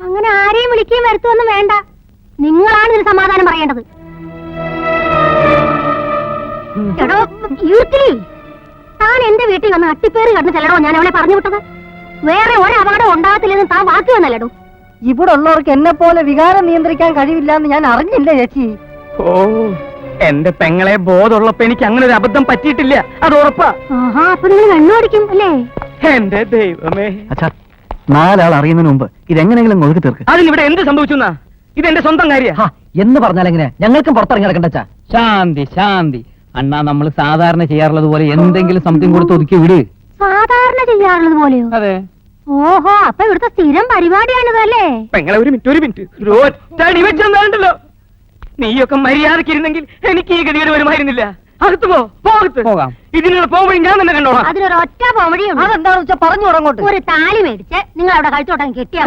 അങ്ങനെ ആരെയും വിളിക്കുകയും വരുത്തുവൊന്നും വേണ്ട. നിങ്ങളാണ് ഇതിന് സമാധാനം പറയേണ്ടത്. എടോ യൂത്തിലി, താൻ എന്റെ വീട്ടിൽ വന്ന് അട്ടിപ്പേറി കണ്ടു ചെല്ലടോ ഞാൻ അവളെ പറഞ്ഞു വിട്ടത്. വേറെ ഒരപകടം ഉണ്ടാകത്തില്ലെന്ന് താൻ വാക്ക് വന്നല്ലടോ. ഇവിടെ ഉള്ളവർക്ക് എന്നെ പോലെ വികാരം നിയന്ത്രിക്കാൻ കഴിവില്ല എന്ന് ഞാൻ അറിഞ്ഞില്ല ചേച്ചി. ഓ, എന്റെ പെങ്ങളെ ബോധമുള്ളപ്പോ എനിക്ക് അങ്ങനെ ഒരു അബദ്ധം പറ്റിയിട്ടില്ല, അത് ഉറപ്പാ. ആഹാ, അപ്പൊ നിങ്ങൾ വെണ്ണോടിക്കും അല്ലേ? എന്റെ ദൈവമേ, അച്ഛാ, 4 ആൾ അറിയുന്നതിന് മുമ്പ് ഇതെങ്ങനെങ്കിലും ഒതുക്കി തീർക്ക്. അതിനിവിടെ എന്ത് സംഭവിച്ചു? ഇതെന്റെ സ്വന്തം കാര്യ എന്ന് പറഞ്ഞാൽ എങ്ങനെ? ഞങ്ങൾക്കും പുറത്തിറങ്ങി നടക്കണ്ട. ശാന്തി ശാന്തി അണ്ണാ, നമ്മൾ സാധാരണ ചെയ്യാറുള്ളത് പോലെ എന്തെങ്കിലും സംതിങ് കൊടുത്ത് ഒതുക്കി വിട്. സാധാരണ ചെയ്യാറുള്ളത് പോലെയോ? അതെ. ഓഹോ, അപ്പൊ ഇവിടുത്തെ സ്ഥിരം പരിപാടിയാണിതല്ലേ? പെങ്ങളെ ഒരു മിനിറ്റ് ഒറ്റടി വെച്ചെന്നാണ്ടല്ലോ. നീയൊക്കെ മര്യാദക്കിരുന്നെങ്കിൽ എനിക്ക് ഈ ഗതികേട് വരുമായിരുന്നില്ല. അകത്ത് പോകാം. ഇതിനുള്ള പോകുമ്പോഴും ഞാൻ തന്നെ കണ്ടോളാം. അതിനൊരൊറ്റ പോവഴിയുണ്ട്. അതെന്താണെന്ന് വെച്ചാൽ പറഞ്ഞു തുടങ്ങോട്ട്. ഒരു താലി മേടിച്ച് നിങ്ങൾ അവിടെ കഴുത്തോട്ടം കെട്ടിയാ